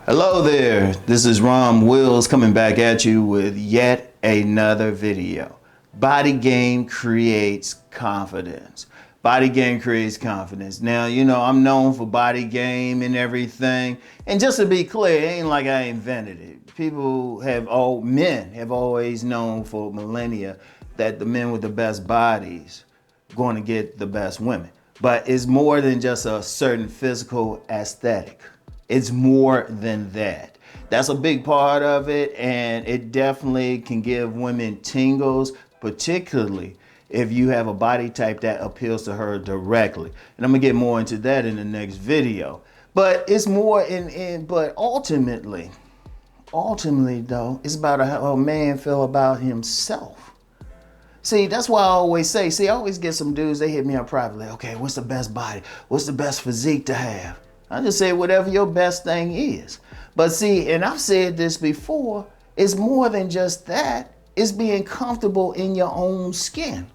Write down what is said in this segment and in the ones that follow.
Hello there, this is Rom Wills coming back at you with yet another video. Body game creates confidence. Body game creates confidence. Now, I'm known for body game and everything. And just to be clear, it ain't like I invented it. Men have always known for millennia that the men with the best bodies going to get the best women. But it's more than just a certain physical aesthetic. It's more than that. That's a big part of it, and it definitely can give women tingles, particularly if you have a body type that appeals to her directly. And I'm gonna get more into that in the next video. But it's more but ultimately though, it's about how a man feel about himself. See, that's why I always say, I always get some dudes, they hit me up privately. Okay, what's the best body? What's the best physique to have? I just say whatever your best thing is. But see, and I've said this before, it's more than just that. It's being comfortable in your own skin.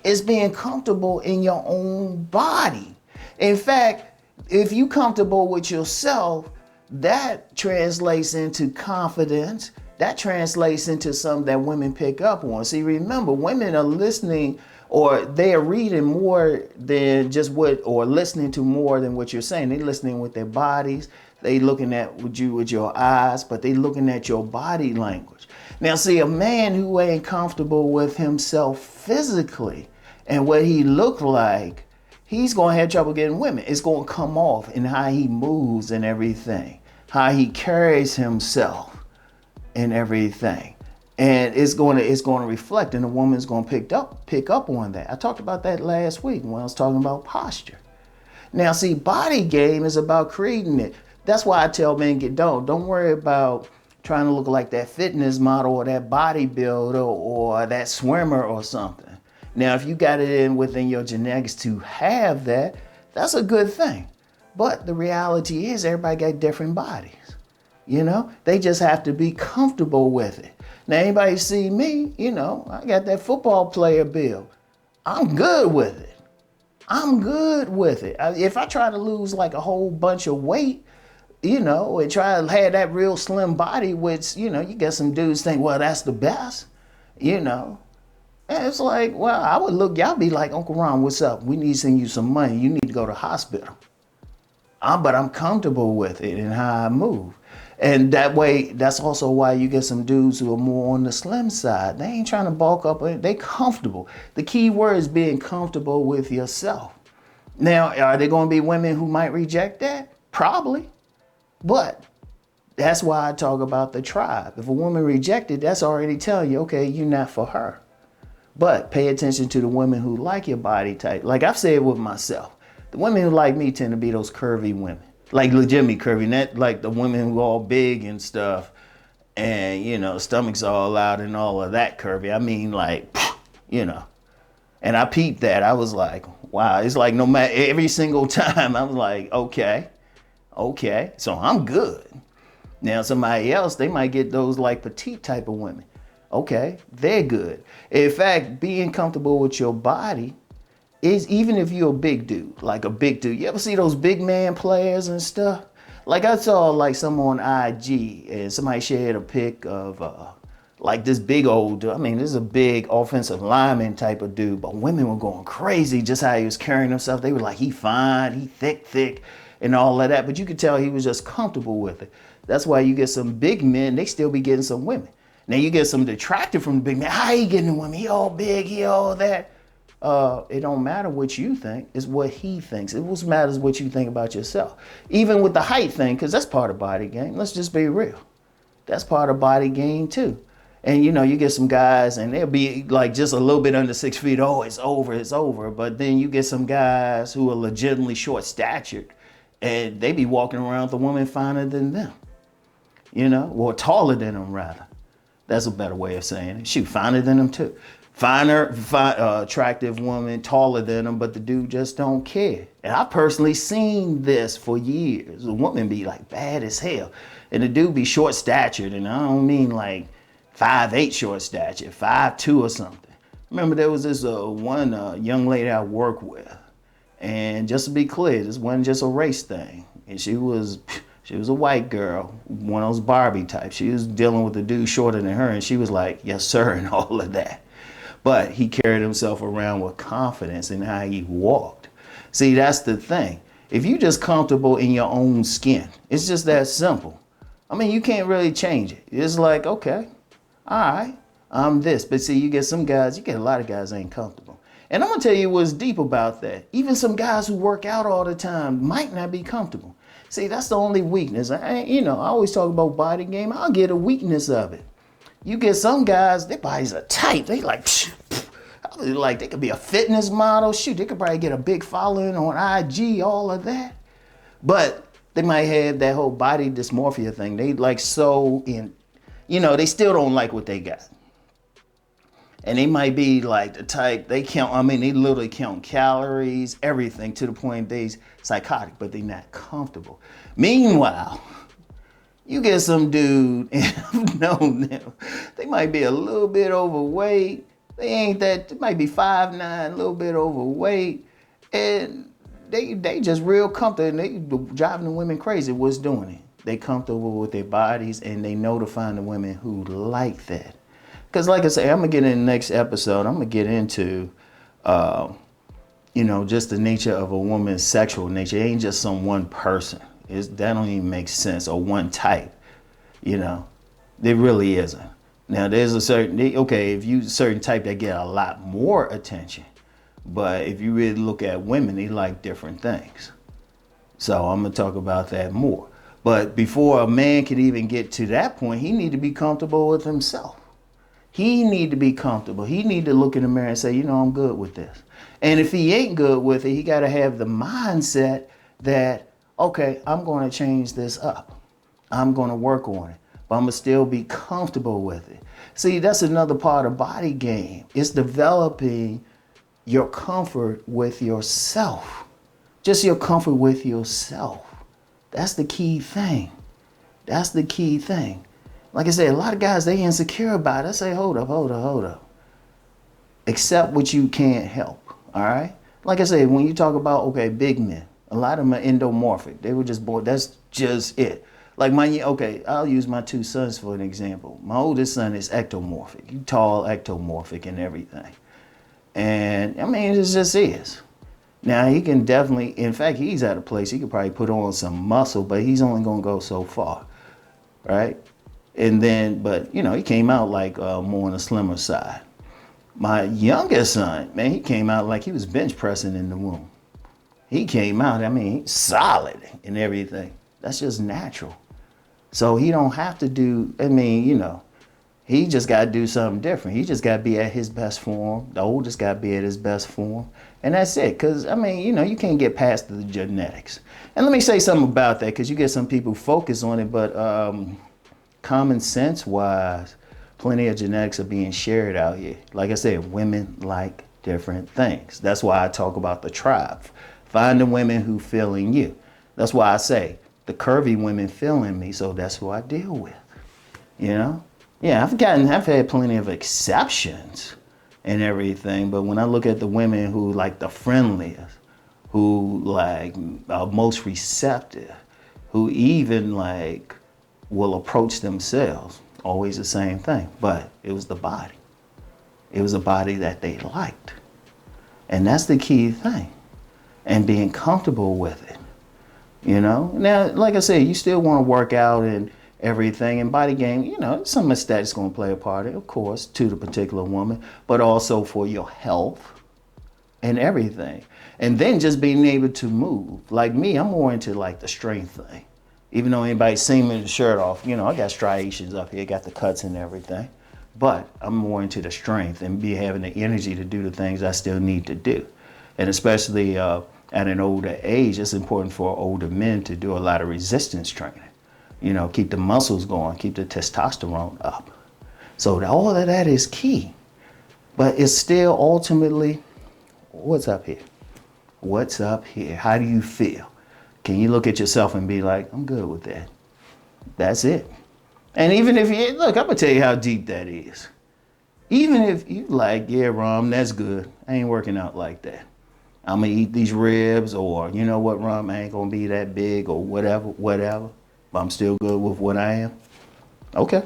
It's being comfortable in your own body. In fact, if you're comfortable with yourself, that translates into confidence. That translates into something that women pick up on. See, remember, women are listening or they are reading more than just or listening to more than what you're saying. They're listening with their bodies. They looking at you with your eyes, but they looking at your body language. Now, see, a man who ain't comfortable with himself physically and what he look like, he's going to have trouble getting women. It's going to come off in how he moves and everything, how he carries himself and everything. And it's going to reflect, and the woman's going to pick up on that. I talked about that last week when I was talking about posture. Now, see, body game is about creating it. That's why I tell men, don't worry about trying to look like that fitness model or that bodybuilder or that swimmer or something. Now, if you got it within your genetics to have that, that's a good thing. But the reality is everybody got different bodies. They just have to be comfortable with it. Now, anybody see me, I got that football player build. I'm good with it. If I try to lose like a whole bunch of weight, and try to have that real slim body, which, you get some dudes think, well, that's the best, And it's like, well, y'all be like, Uncle Ron, what's up? We need to send you some money. You need to go to the hospital. But I'm comfortable with it and how I move. And that way, that's also why you get some dudes who are more on the slim side. They ain't trying to bulk up. They comfortable. The key word is being comfortable with yourself. Now, are there going to be women who might reject that? Probably. But that's why I talk about the tribe. If a woman rejected, that's already telling you, okay, you're not for her. But pay attention to the women who like your body type. Like I've said with myself, the women who like me tend to be those curvy women. Like legitimately curvy, not like the women who are all big and stuff and, stomachs all out and all of that curvy. I mean, like, And I peeped that. I was like, wow, it's like no matter, every single time I was like, okay, so I'm good. Now somebody else, they might get those like petite type of women. Okay, they're good. In fact, being comfortable with your body is, even if you're a big dude, you ever see those big man players and stuff? Like I saw like some on IG and somebody shared a pic of like this big old dude. I mean, this is a big offensive lineman type of dude, but women were going crazy just how he was carrying himself. They were like, he fine, he thick, and all of that. But you could tell he was just comfortable with it. That's why you get some big men, they still be getting some women. Now you get some detracted from the big man. How he getting the women? He all big, he all that. It don't matter what you think, it's what he thinks. It what matters what you think about yourself. Even with the height thing, because that's part of body game. Let's just be real. That's part of body game too. And you get some guys and they'll be like just a little bit under 6 feet. Oh, it's over. But then you get some guys who are legitimately short statured and they be walking around with a woman finer than them. Or taller than them rather. That's a better way of saying it. Shoot, finer than them too. Attractive woman, taller than them, but the dude just don't care. And I personally seen this for years. A woman be like bad as hell, and the dude be short statured, and I don't mean like 5'8" short stature, 5'2" or something. Remember there was this one young lady I worked with, and just to be clear, this wasn't just a race thing, and she was She was a white girl, one of those Barbie types. She was dealing with a dude shorter than her, and she was like, yes, sir, and all of that. But he carried himself around with confidence in how he walked. See, that's the thing. If you just comfortable in your own skin, it's just that simple. I mean, you can't really change it. It's like, okay, all right, I'm this. But see, you get some guys, you get a lot of guys ain't comfortable. And I'm gonna tell you what's deep about that. Even some guys who work out all the time might not be comfortable. See, that's the only weakness. I always talk about body game. I'll get a weakness of it. You get some guys, their bodies are tight. They like they could be a fitness model. Shoot, they could probably get a big following on IG, all of that. But they might have that whole body dysmorphia thing. They like so in, they still don't like what they got. And they might be like the type, they literally count calories, everything, to the point they're psychotic, but they're not comfortable. Meanwhile, you get some dude, and I've known them, they might be a little bit overweight. They might be 5'9", a little bit overweight, and they just real comfortable, and they driving the women crazy. What's doing it? They comfortable with their bodies, and they know to find the women who like that. Because like I say, I'm going to get in the next episode, I'm going to get into, just the nature of a woman's sexual nature. It ain't just some one person. That don't even make sense, or one type, There really isn't. Now, there's a certain type that get a lot more attention. But if you really look at women, they like different things. So I'm going to talk about that more. But before a man can even get to that point, he need to be comfortable with himself. He need to be comfortable. He need to look in the mirror and say, I'm good with this. And if he ain't good with it, he got to have the mindset that, okay, I'm going to change this up. I'm going to work on it, but I'm going to still be comfortable with it. See, that's another part of body game. It's developing your comfort with yourself. Just your comfort with yourself. That's the key thing. That's the key thing. Like I said, a lot of guys, they insecure about it. I say, hold up. Accept what you can't help, all right? Like I said, when you talk about, big men, a lot of them are endomorphic. They were just born, that's just it. Like I'll use my two sons for an example. My oldest son is ectomorphic. He's tall, ectomorphic and everything. And it just is. Now he can definitely, in fact, he's at a place, he could probably put on some muscle, but he's only gonna go so far, right? And then, he came out like more on the slimmer side. My youngest son, he came out like he was bench pressing in the womb. He came out, solid and everything. That's just natural. So he don't have to do, he just got to do something different. He just got to be at his best form. The oldest got to be at his best form. And that's it. Because, you can't get past the genetics. And let me say something about that, because you get some people focus on it, but common sense wise, plenty of genetics are being shared out here. Like I said, women like different things. That's why I talk about the tribe. Find the women who feeling you. That's why I say the curvy women feeling me, so that's who I deal with. Yeah, I've had plenty of exceptions and everything, but when I look at the women who like the friendliest, who like are most receptive, who even like will approach themselves, always the same thing, but it was the body. It was a body that they liked. And that's the key thing. And being comfortable with it, Now, like I said, you still want to work out and everything, and body game, some aesthetics going to play a part, of course, to the particular woman, but also for your health and everything. And then just being able to move. Like me, I'm more into like the strength thing. Even though anybody's seen me with the shirt off, I got striations up here, got the cuts and everything. But I'm more into the strength and having the energy to do the things I still need to do. And especially at an older age, it's important for older men to do a lot of resistance training. Keep the muscles going, keep the testosterone up. So all of that is key. But it's still ultimately, what's up here? What's up here? How do you feel? Can you look at yourself and be like, I'm good with that? That's it. And even if I'm going to tell you how deep that is. Even if you like, yeah, Rom, that's good. I ain't working out like that. I'm going to eat these ribs, or you know what, Rom, I ain't going to be that big, or whatever. but I'm still good with what I am. Okay.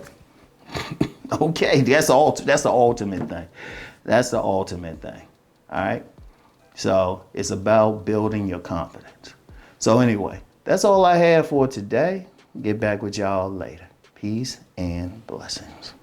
Okay, that's the ultimate thing. That's the ultimate thing. All right. So it's about building your confidence. So anyway, that's all I have for today. Get back with y'all later. Peace and blessings.